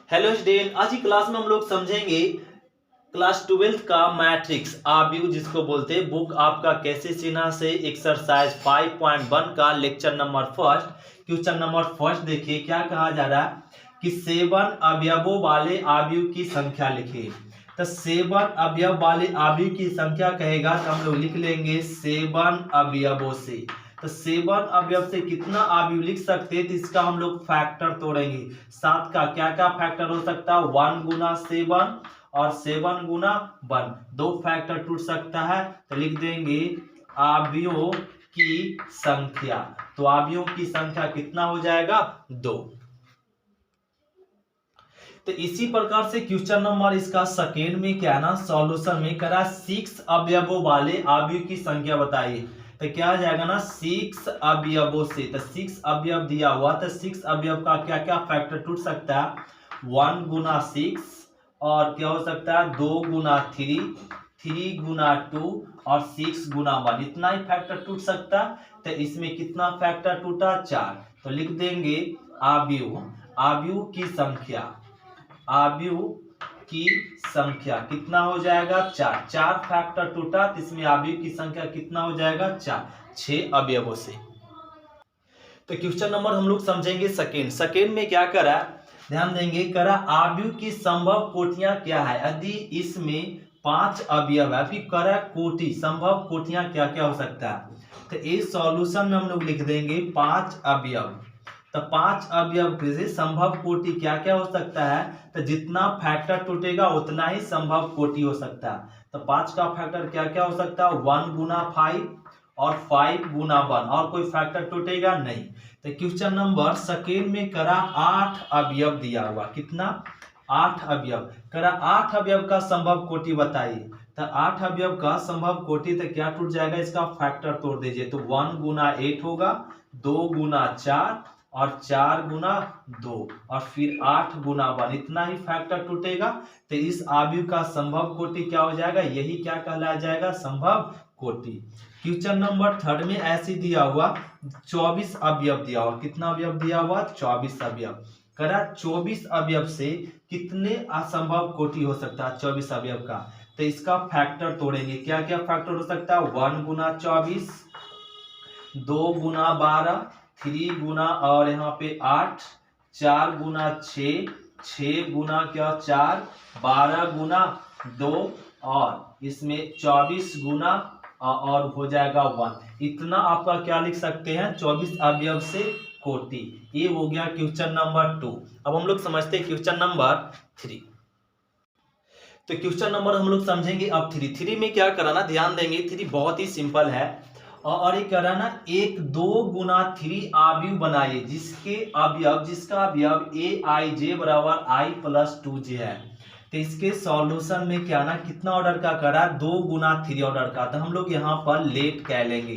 Hello student, आज की class में हम लोग समझेंगे क्लास 12th का मैट्रिक्स आव्यूह जिसको बोलते हैं। बुक आपका कैसे सीना से एक्सरसाइज 5.1 का lecture number first question number first देखिए क्या कहा जा रहा है कि 7 अवयवों वाले आव्यूह की संख्या लिखिए। तो 7 अवयव वाले आव्यूह की संख्या कहेगा तो हम लोग लिख लेंगे 7 अवयवों से। तो 7 अवयव से कितना अवयव लिख सकते हैं तो इसका हम लोग फैक्टर तोड़ेंगे। 7 का क्या क्या फैक्टर हो सकता है, 1 गुना 7 और 7 गुना 1, दो फैक्टर टूट सकता है। तो लिख देंगे अवयवों की संख्या। तो अवयवों की संख्या कितना हो जाएगा, 2। तो इसी प्रकार से क्वेश्चन नंबर इसका सेकेंड में क्या है ना, सॉल्यूशन में करा 6 अवयवों वाले अवयव की संख्या बताइए। तो क्या आ जाएगा ना, 6 अवयवों से। तो 6 अवयव दिया हुआ तो 6 अवयव का क्या क्या फैक्टर टूट सकता है, 1 गुना 6 और क्या हो सकता है 2 गुना 3, 3 गुना 2 और 6 गुना 1, इतना ही फैक्टर टूट सकता है। तो इसमें कितना फैक्टर टूटा, 4। तो लिख देंगे अवयव की संख्या, अवयव की संख्या कितना हो जाएगा, 4। 4 फैक्टर टूटा तो इसमें अवयव की संख्या कितना हो जाएगा, 4। 6 अवयवों से। तो क्वेश्चन नंबर हम लोग समझेंगे सेकेंड में क्या करा, ध्यान देंगे, करा अवयव की संभव कोटियां क्या है। यदि इसमें 5 अवयव है, फिर करा कोटि, संभव कोटियां क्या क्या हो सकता है। तो इस सॉल्यूशन में हम लोग लिख देंगे 5 अवयव। तो 5 अवयव से संभव कोटि क्या क्या हो सकता है, तो जितना फैक्टर टूटेगा उतना ही संभव कोटि हो सकता है। तो 5 का फैक्टर क्या क्या हो सकता है, 1 गुना 5 और 5 गुना 1, और कोई फैक्टर टूटेगा नहीं। तो क्वेश्चन नंबर सेकेंड में करा 8 अवयव दिया हुआ, कितना, 8 अवयव। करा 8 अवयव का संभव कोटि बताइए। तो 8 अवयव का संभव कोटि तो क्या टूट जाएगा, इसका फैक्टर तोड़ दीजिए। तो 1 गुना 8 होगा, 2 गुना 4 और 4 गुना 2 और फिर 8 गुना 1, इतना ही फैक्टर टूटेगा। तो इस अवयव का संभव कोटि क्या हो जाएगा, यही क्या कहलाया जाएगा, संभव कोटि। क्वेश्चन नंबर थर्ड में ऐसे दिया हुआ 24 अवयव दिया हुआ, कितना अवयव दिया हुआ, 24 अवयव। करा 24 अवयव से कितने असंभव कोटि हो सकता है 24 अवयव का। तो इसका फैक्टर तोड़ेंगे, क्या क्या फैक्टर हो सकता है, 1 गुना 24, 2 गुना 12, 3 गुना और यहाँ पे 8, 4 गुना 6, 6 गुना क्या 4, 12 गुना 2 और इसमें 24 गुना और हो जाएगा 1। इतना आपका क्या लिख सकते हैं, 24 अवयव से कोटि। ये हो गया क्वेश्चन नंबर 2। अब हम लोग समझते हैं क्वेश्चन नंबर 3। तो क्वेश्चन नंबर हम लोग समझेंगे अब 3 में क्या कराना, ध्यान देंगे। 3 बहुत ही सिंपल है और ये कराना 1 2 गुना 3 अवयव बनाइए जिसका अवयव ए आई जे बराबर आई प्लस 2 जे है। तो इसके सॉल्यूशन में क्या ना, कितना ऑर्डर का करा, 2 गुना 3 ऑर्डर का। तो हम लोग यहाँ पर लेट कह लेंगे।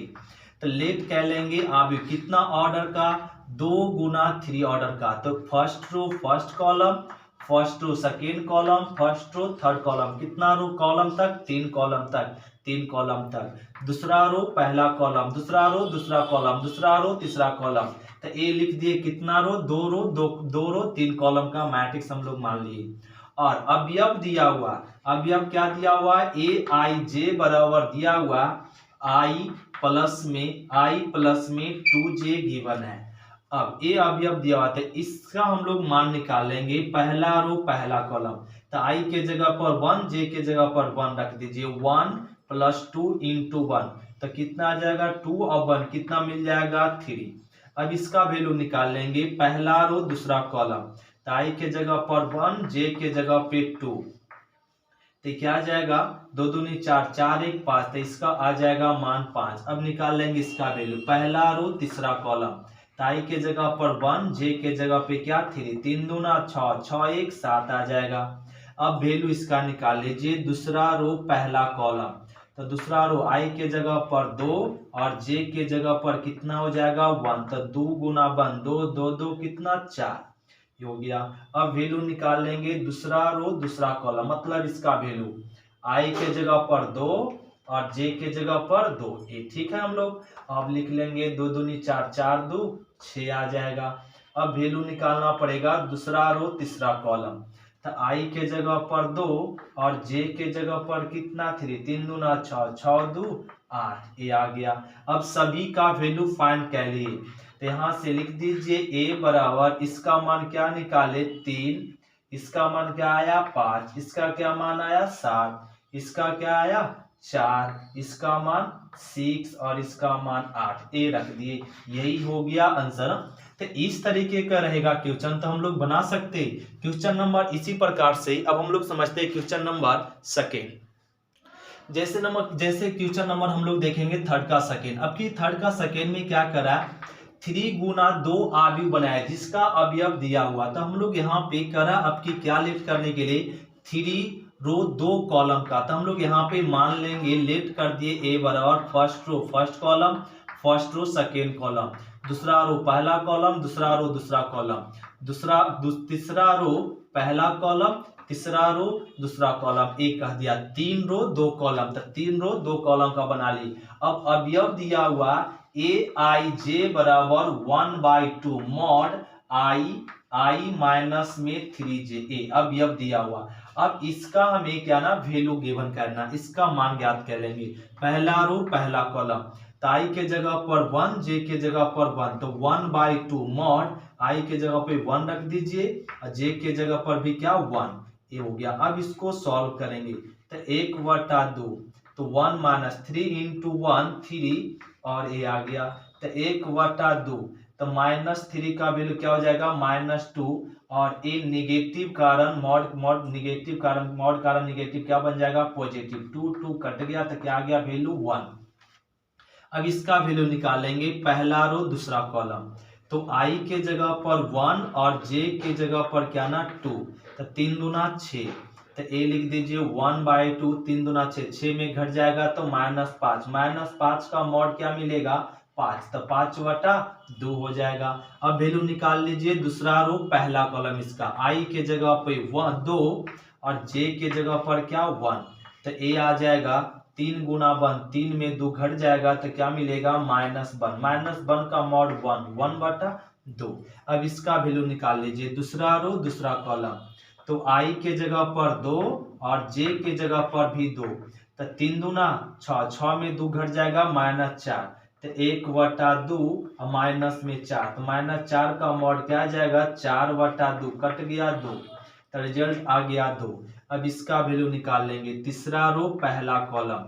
तो लेट कह लेंगे अवयव कितना ऑर्डर का, 2 गुना 3 ऑर्डर का। तो first row first column, first row second column, first row third column, कितना रो कॉलम तक, 3 कॉलम तक, 3 कॉलम तक। दूसरा रो पहला कॉलम, दूसरा रो दूसरा कॉलम, दूसरा रो तीसरा कॉलम। तो ये लिख दिए कितना रो, 2 रो 2 रो 3 कॉलम का मैट्रिक्स हम लोग मान लिए। और अवयव दिया हुआ, अवयव क्या दिया हुआ, ए आई जे बराबर दिया हुआ आई प्लस में 2 जे गिवन है। अब ए अवयव दिया हुआ था, इसका हम लोग मान निकाल लेंगे, पहला रो पहला कॉलम। तो आई के जगह पर 1, जे के जगह पर 1 रख दीजिए, 1 प्लस 2 इंटू 1। तो कितना आ जाएगा, 2 और 1 कितना मिल जाएगा, 3। अब इसका वैल्यू निकाल लेंगे, पहला रो दूसरा कॉलम। तो आई के जगह पर 1, जे के जगह पे 2। तो क्या आ जाएगा, 2 दूनी 4, 4 1 5। तो इसका आ जाएगा मान 5। अब निकाल लेंगे इसका वैल्यू, पहला रो तीसरा कॉलम। आई के जगह पर 1, जे के जगह पे क्या 3, 3 दूना 6, 6 1 7 आ जाएगा। अब वैल्यू इसका निकाल लीजिए, दूसरा रो पहला कॉलम। तो दूसरा रो आई के जगह पर 2 और जे के जगह पर कितना हो जाएगा 1। तो 2 गुना 1 2, 2 2 कितना 4 हो गया। अब वैल्यू निकाल लेंगे, दूसरा रो दूसरा कॉलम, मतलब इसका वैल्यू आई के जगह पर 2 और जे के जगह पर 2, ये ठीक है हम लोग। अब लिख लेंगे 2 दूनी 4, 4 2 6 आ जाएगा। अब वैल्यू निकालना पड़ेगा दूसरा रो तीसरा कॉलम। तो आई के जगह पर 2 और जे के जगह पर कितना 3, 3 दूना 6, 6 2 8, ये आ गया। अब सभी का वैल्यू फाइंड कर लिए, तो यहाँ से लिख दीजिए ए बराबर, इसका मान क्या निकाले 3, इसका मान क्या आया 5, इसका क्या मान आया 7, इसका क्या आया 4, इसका मान 6 और इसका मान 8, ए रख दिए। यही हो गया आंसर। तो इस तरीके का रहेगा क्वेश्चन, तो हम लोग बना सकते क्वेश्चन नंबर इसी प्रकार से। अब हम लोग समझते हैं क्वेश्चन नंबर सेकेंड। जैसे क्वेश्चन नंबर हम लोग देखेंगे थर्ड का सेकेंड। अब की थर्ड का सेकेंड में क्या करा, 3 गुना 2 अवयव बनाया जिसका अवयव दिया हुआ। तो हम लोग यहाँ पे करा आपकी क्या लेट करने के लिए 3 रो 2 कॉलम का। तो हम लोग यहाँ पे मान लेंगे लेट कर दिए ए बराबर first row first column, first row second column, दूसरा रो पहला कॉलम, दूसरा रो दूसरा कॉलम, तीसरा रो पहला कॉलम, तीसरा रो दूसरा कॉलम, एक कह दिया 3 रो 2 कॉलम। तो 3 रो 2 कॉलम का बना ली। अब अवयव दिया हुआ ए आई जे बराबर 1/2 मॉड आई माइनस में 3j, ए अवयव दिया हुआ। अब इसका हमें क्या ना वैल्यू गिवन करना, इसका मान ज्ञात कर लेंगे। पहला रो पहला कॉलम, तो आई के जगह पर 1, जे के जगह पर 1, तो 1/2 मॉड आई के जगह पे 1 रख दीजिए और जे के जगह पर भी क्या 1, ये हो गया। अब इसको सॉल्व करेंगे तो 1/2, तो 1 माइनस 3 इंटू 1 3 और ये आ गया। तो 1/2, तो -3 का वैल्यू क्या हो जाएगा -2 और ये निगेटिव कारण मॉड निगेटिव कारण मॉड कारण निगेटिव क्या बन जाएगा पॉजिटिव। 2 2 कट गया तो क्या आ गया वैल्यू 1। अब इसका वैल्यू निकालेंगे पहला रो दूसरा कॉलम, तो आई के जगह पर 1 और जे के जगह पर क्या ना 2, तो 3 दूना 6, तो ए लिख दीजिए 1/2, 3 दूना 6, 6 में घट जाएगा तो -5, -5 का मॉड क्या मिलेगा 5, तो 5/2 हो जाएगा। अब वैल्यू निकाल लीजिए दूसरा रो पहला कॉलम, इसका आई के जगह पे 2 और जे के जगह पर क्या 1, तो ए आ जाएगा 3 गुना 1, 3 में 2 घट जाएगा तो क्या मिलेगा -1 का मॉड 1/2। अब इसका वैल्यू निकाल लीजिए दूसरा रो दूसरा कॉलम, तो आई के जगह पर 2 और जे के जगह पर भी 2, तो 3 दूना 6, 6 में 2 घट जाएगा -4, तो 1/2 और माइनस में 4, तो -4 का मॉड क्या आ जाएगा 4/2, कट गया 2, तो रिजल्ट आ गया 2। अब इसका वैल्यू निकाल लेंगे तीसरा रो पहला कॉलम,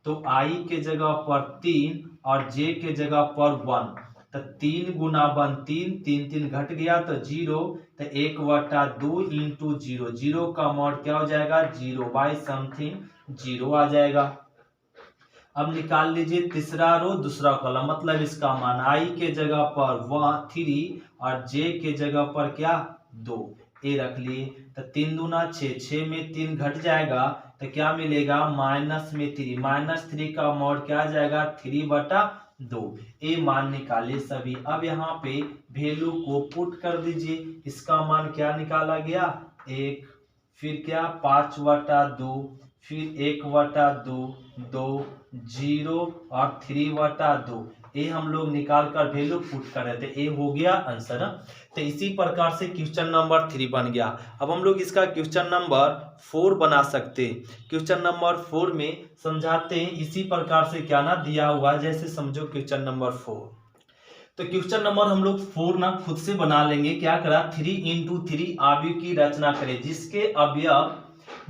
तो आई के जगह पर 3 और जे के जगह पर 1, तो 3 गुना 1 3, 3 3 घट गया तो 0, तो 1/2 इंटू 0, 0 का मॉड क्या हो जाएगा 0 बाई समथिंग 0 आ जाएगा। अब निकाल लीजिए तीसरा रो दूसरा कॉलम, मतलब इसका मान आई के जगह पर 3 और जे के जगह पर क्या 2, ए रख लिए, तो 3 दूना 6, 6 में 3 घट जाएगा तो क्या मिलेगा -3, -3 का मॉड क्या आ जाएगा 3/2, ए मान निकाले सभी। अब यहाँ पे वैल्यू को पुट कर दीजिए, इसका मान क्या निकाला गया 1, फिर क्या 5/2, फिर 1/2, 2 0 और 3/2, ये हम लोग निकाल कर वैल्यू पुट कर रहे थे, ये हो गया आंसर। तो इसी प्रकार से क्वेश्चन नंबर 3 बन गया। अब हम लोग इसका क्वेश्चन नंबर 4 बना सकते हैं। क्वेश्चन नंबर 4 में समझाते हैं इसी प्रकार से क्या ना दिया हुआ है, जैसे समझो क्वेश्चन नंबर 4। तो क्वेश्चन नंबर हम लोग 4 ना खुद से बना लेंगे। क्या करा 3 × 3 अवयव की रचना करें जिसके अवयव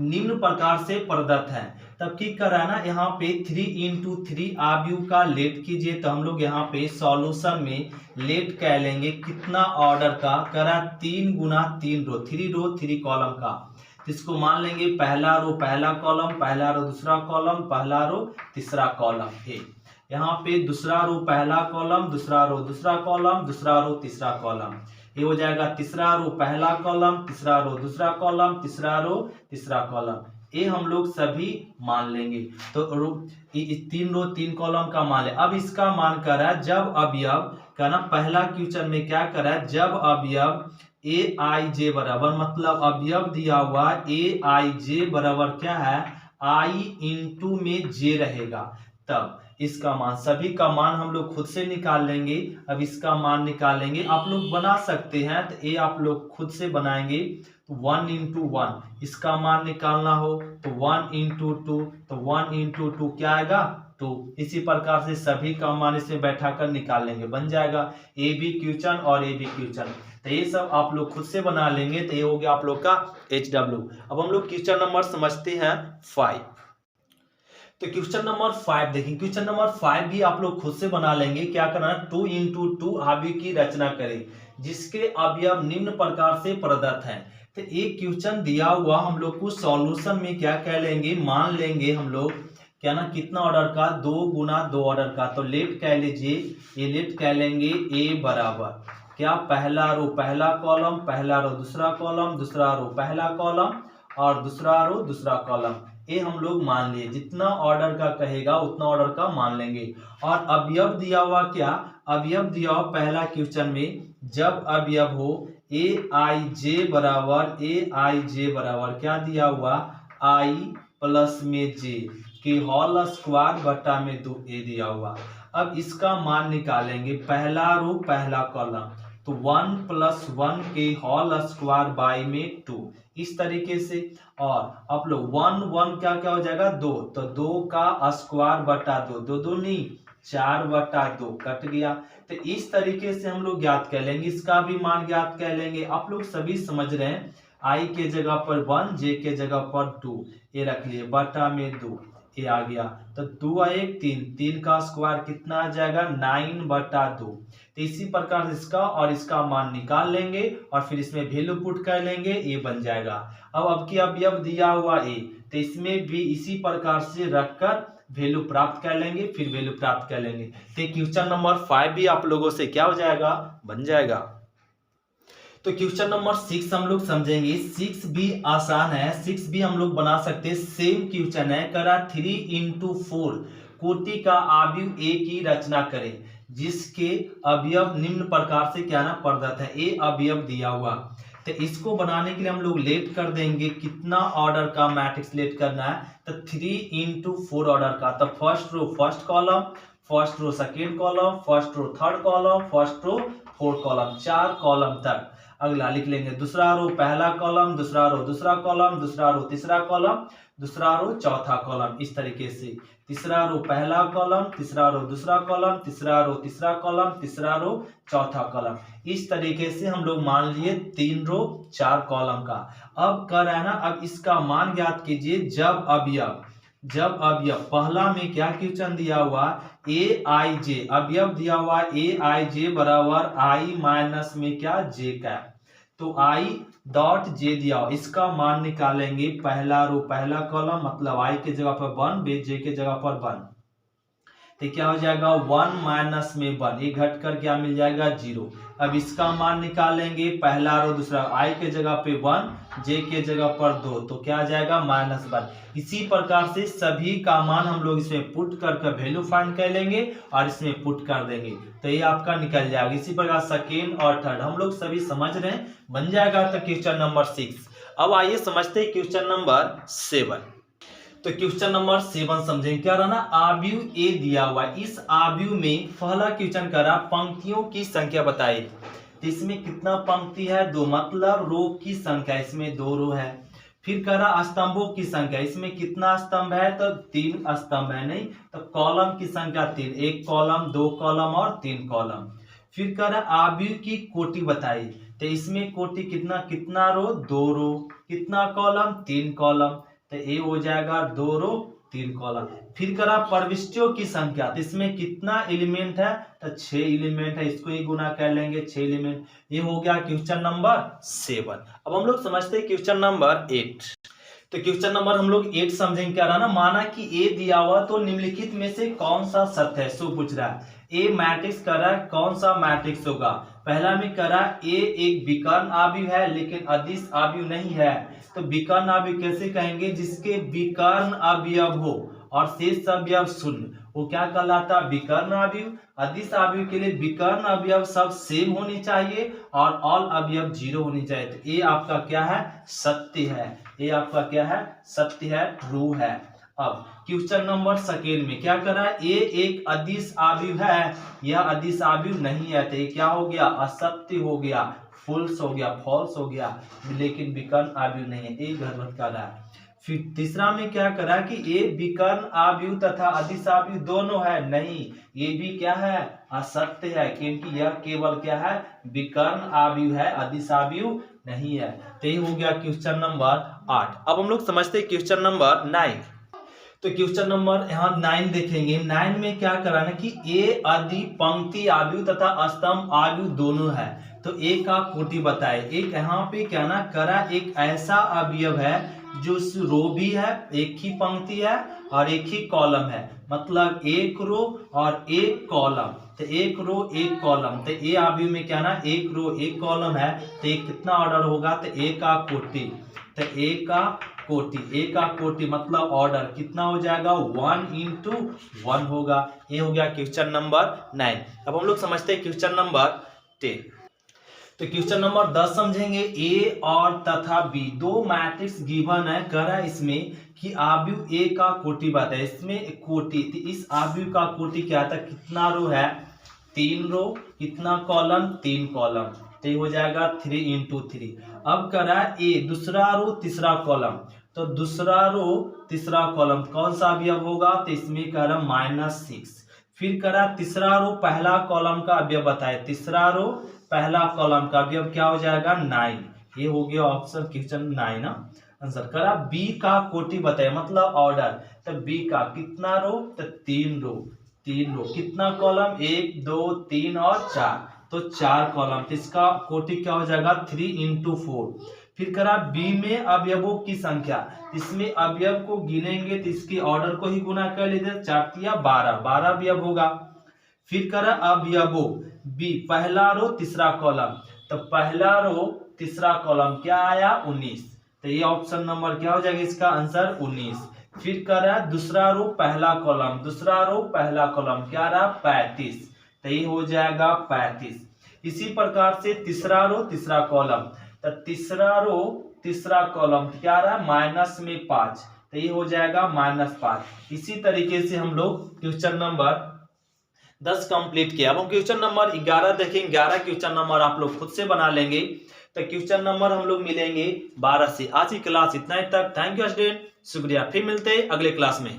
निम्न प्रकार से प्रदत्त है। तब की करा ना यहाँ पे 3 × 3 अवयव का लेट कीजिए, तो हम लोग यहाँ पे सॉल्यूशन में लेट कह लेंगे कितना ऑर्डर का करा 3 गुना 3 रो 3 कॉलम का, इसको मान लेंगे पहला रो पहला कॉलम, पहला रो दूसरा कॉलम, पहला रो तीसरा कॉलम है। यहाँ पे दूसरा रो पहला कॉलम, दूसरा रो दूसरा कॉलम, दूसरा रो तीसरा कॉलम, ये हो जाएगा तीसरा रो पहला कॉलम, तीसरा रो दूसरा कॉलम, तीसरा रो तीसरा कॉलम, ये हम लोग सभी मान लेंगे। तो 3 रो 3 कॉलम का मान ले। अब इसका मान करा जब अवयव का ना पहला क्वेश्चन में क्या करा जब अवयव ए आई जे बराबर, मतलब अवयव दिया हुआ ए आई जे बराबर क्या है आई इंटू में जे रहेगा, तब इसका मान, सभी का मान हम लोग खुद से निकाल लेंगे। अब इसका मान निकालेंगे, आप लोग बना सकते हैं तो ये आप लोग खुद से बनाएंगे। तो 1 इंटू 1 इसका मान निकालना हो तो 1 इंटू 2, तो 1 इंटू 2 क्या आएगा 2। इसी प्रकार से सभी का मान इसमें बैठा कर निकाल लेंगे, बन जाएगा ए बी क्वेश्चन और ए बी क्वेश्चन। तो ये सब आप लोग खुद से बना लेंगे। तो ये हो गया आप लोग का HW। अब हम लोग क्वेश्चन नंबर समझते हैं 5। तो क्वेश्चन नंबर 5 देखिए, क्वेश्चन नंबर 5 भी आप लोग खुद से बना लेंगे। क्या करना है, 2 इंटू 2 अवयव की रचना करें जिसके अवयव निम्न प्रकार से प्रदत्त हैं। तो एक क्वेश्चन दिया हुआ हम लोग को सॉल्यूशन में क्या कह लेंगे, मान लेंगे हम लोग क्या ना, कितना ऑर्डर का, 2 गुना 2 ऑर्डर का। तो लेट कह लीजिए, ये लेट कह लेंगे A बराबर क्या, पहला रो पहला कॉलम, पहला रो दूसरा कॉलम, दूसरा रो पहला कॉलम और दूसरा रो दूसरा कॉलम। ये हम लोग मान लिए, जितना ऑर्डर का कहेगा उतना ऑर्डर का मान लेंगे। और अवयव दिया हुआ क्या, अवयव दिया हुआ पहला क्वेश्चन में जब अवयव हो Aij बराबर क्या दिया हुआ, I प्लस में j के होल स्क्वायर बटा में 2a दिया हुआ। अब इसका मान निकालेंगे, पहला रो पहला कॉलम, तो 1 प्लस 1 के होल स्क्वायर बाई में 2 इस तरीके से। और आप लोग 1 1 क्या क्या हो जाएगा 2, तो 2 का स्क्वायर बटा 2, 2 2 नहीं 4 बटा 2 कट गया। तो इस तरीके से हम लोग ज्ञात कर लेंगे, इसका भी मान ज्ञात कर लेंगे। आप लोग सभी समझ रहे हैं, I के जगह पर 1, J के जगह पर 2 ये रख लिए, बटा में 2 ये आ गया। तो 2 1 3, 3 का स्क्वायर कितना आ जाएगा 9 बटा 2। तो इसी प्रकार से इसका और इसका मान निकाल लेंगे और फिर इसमें वैल्यू पुट कर लेंगे, ये बन जाएगा। अब की अवयव दिया हुआ A, तो इसमें भी इसी प्रकार से रखकर वैल्यू प्राप्त कर लेंगे, फिर वैल्यू प्राप्त कर लेंगे। तो क्वेश्चन नंबर 5 भी आप लोगों से क्या हो जाएगा, बन जाएगा। तो क्वेश्चन नंबर 6 हम लोग समझेंगे। 6 भी आसान है, 6 भी हम लोग बना सकते हैं। सेम क्वेश्चन है, करा 3 इंटू 4 कोटि का अवयव A की रचना करें जिसके अवयव निम्न प्रकार से क्या ना प्रदत्त है। A अवयव दिया हुआ, तो इसको बनाने के लिए हम लोग लेट कर देंगे, कितना ऑर्डर का मैट्रिक्स लेट करना है, तो 3 इंटू 4 ऑर्डर का। तो first row first column, first row second column, first row third column, first row fourth column, 4 column तक। अगला लिख लेंगे, दूसरा रो पहला कॉलम, दूसरा रो दूसरा कॉलम, दूसरा रो तीसरा कॉलम, दूसरा रो चौथा कॉलम, इस तरीके से। तीसरा रो पहला कॉलम, तीसरा रो दूसरा कॉलम, तीसरा रो तीसरा कॉलम, तीसरा रो चौथा कॉलम, इस तरीके से हम लोग मान लिए 3 रो 4 कॉलम का। अब कर रहा है ना, अब इसका मान ज्ञात कीजिए जब अवयव पहला में क्या क्वेश्चन दिया हुआ, Aij अवयव दिया हुआ Aij बराबर I माइनस में क्या j का, तो I डॉट j दिया हुआ, इसका मान निकालेंगे। पहला रो पहला कॉलम मतलब I के जगह पर 1, j के जगह पर 1, तो क्या हो जाएगा 1 माइनस में 1, ये घट कर क्या मिल जाएगा 0। अब इसका मान निकालेंगे, पहला रो दूसरा, I के जगह पे 1, J के जगह पर 2, तो क्या आ जाएगा -1। इसी प्रकार से सभी का मान हम लोग इसमें पुट कर वैल्यू फाइंड कर लेंगे और इसमें पुट कर देंगे, तो ये आपका निकल जाएगा। इसी प्रकार सेकेंड और थर्ड हम लोग सभी समझ रहे हैं, बन जाएगा। तो क्वेश्चन नंबर 6। अब आइए समझते हैं क्वेश्चन नंबर 7। तो क्वेश्चन नंबर 7 समझेंगे। क्या रहा ना, अवयव A दिया हुआ है, इस अवयव में पहला क्वेश्चन करा पंक्तियों की संख्या बताइए। तो इसमें कितना पंक्ति है 2, मतलब रो की संख्या, इसमें 2 रो है। फिर करा स्तंभों की संख्या, इसमें कितना स्तंभ है, तो 3 स्तंभ है, नहीं तो कॉलम की संख्या 3, 1 कॉलम 2 कॉलम और 3 कॉलम। फिर करा अवयव की कोटि बताइए, तो इसमें कोटि कितना रो 2 रो, कितना कॉलम 3 कॉलम, तो ये हो जाएगा 2 रो 3 कॉलम। फिर करा प्रविष्टियों की संख्या, तो इसमें कितना एलिमेंट है, तो 6 एलिमेंट है, इसको ही गुना कर लेंगे 6 एलिमेंट। ये हो गया क्वेश्चन नंबर 7। अब हम लोग समझते हैं क्वेश्चन नंबर 8। तो क्वेश्चन नंबर हम लोग 8 समझेंगे। क्या रहा ना, माना कि A दिया हुआ तो निम्नलिखित में से कौन सा सत्य है, सो पूछ रहा है। A मैट्रिक्स कर रहा है, कौन सा मैट्रिक्स होगा। पहला में करा A एक विकर्ण अवयव है लेकिन अदिश अवयव नहीं है, तो विकर्ण अवयव कैसे कहेंगे, जिसके विकर्ण अवयव हो और शेष अवयव शून्य, वो क्या कहलाता है विकर्ण अवयव। अदिश अवयव के लिए विकर्ण अवयव सब सेम होनी चाहिए और ऑल अवयव 0 होनी चाहिए। तो ये आपका क्या है, सत्य है, ये आपका क्या है, सत्य है, ट्रू है। अब क्वेश्चन नंबर सेकेंड में क्या करा, ए एक अदिश आव्यूह है, यह अदिश आव्यूह नहीं है, तो ये क्या हो गया, असत्य हो गया, फुल्स हो गया, फॉल्स हो गया, लेकिन विकर्ण आव्यूह नहीं है, ये गलत कर रहा है। फिर तीसरा में क्या करा कि ये विकर्ण आव्यूह तथा अदिश आव्यूह दोनों है, नहीं, ये भी क्या है, असत्य है, क्योंकि यह केवल क्या है, विकर्ण आव्यूह है, अदिश आव्यूह नहीं है। तो ये हो गया क्वेश्चन नंबर 8। अब हम लोग समझते हैं क्वेश्चन नंबर 9। तो क्वेश्चन नंबर यहाँ 9 देखेंगे। 9 में क्या कराना कि ए आदि पंक्ति आव्यूह तथा स्तंभ आव्यूह दोनों है, तो ए का कोटि बताए। एक यहाँ पे क्या ना करा, एक ऐसा अवयव है जो रो भी है, एक ही पंक्ति है और एक ही कॉलम है, मतलब एक रो और एक कॉलम, तो एक रो एक कॉलम, तो ए अवयव में क्या ना एक रो एक कॉलम है, तो ये कितना ऑर्डर होगा, तो ए का कोटि, तो ए का कोटि, ए का कोटि मतलब ऑर्डर कितना हो जाएगा, 1 × 1 होगा। ये हो गया क्वेश्चन नंबर 9। अब हम लोग समझते हैं क्वेश्चन नंबर 10। तो क्वेश्चन नंबर 10 समझेंगे। ए और तथा बी दो मैट्रिक्स गिवन है, करा इसमें कि आव्यूह ए का कोटि बताए, इसमें कोटि, तो इस आव्यूह का कोटि क्या था, कितना रो है, 3 रो, कितना कॉलम, 3 कॉलम, तो ये हो जाएगा 3 × 3। अब करा ए दूसरा रो तीसरा कॉलम, तो दूसरा रो तीसरा कॉलम कौन सा अवयव होगा, तो इसमें कह रहा -6। फिर करा तीसरा रो पहला कॉलम का अवयव बताए, तीसरा रो पहला कॉलम का अवयव क्या हो जाएगा, 9। ये हो गया ऑप्शन क्वेश्चन 9 ना आंसर। करा बी का कोटि बताए मतलब ऑर्डर, तो बी का कितना रो, तो 3 रो, 3 रो, कितना कॉलम, 1 2 3 और 4, तो 4 कॉलम, तो इसका कोटि क्या हो जाएगा, 3 × 4। फिर करा बी में अवयवों की संख्या, इसमें अवयव को गिनेंगे तो इसके ऑर्डर को ही गुना कर लीजिए, 4 या 12 अवयव होगा। फिर करा अवयवों बी पहला रो तीसरा कॉलम, तो पहला रो तीसरा कॉलम क्या आया, 19, तो ये ऑप्शन नंबर क्या हो जाएगा, इसका आंसर 19। फिर करा दूसरा रो पहला कॉलम, दूसरा रो पहला कॉलम क्या रहा, 35, तो ये हो जाएगा 35। इसी प्रकार से तीसरा रो तीसरा कॉलम, तो तीसरा रो तीसरा कॉलम क्या रहा, -5, तो ये हो जाएगा -5। इसी तरीके से हम लोग क्वेश्चन नंबर 10 कंप्लीट किया। अब हम क्वेश्चन नंबर 11 देखेंगे। 11 क्वेश्चन नंबर आप लोग खुद से बना लेंगे, तो क्वेश्चन नंबर हम लोग मिलेंगे 12 से। आज की क्लास इतना ही तक। थैंक यू स्टूडेंट, शुक्रिया। फिर मिलते हैं अगले क्लास में।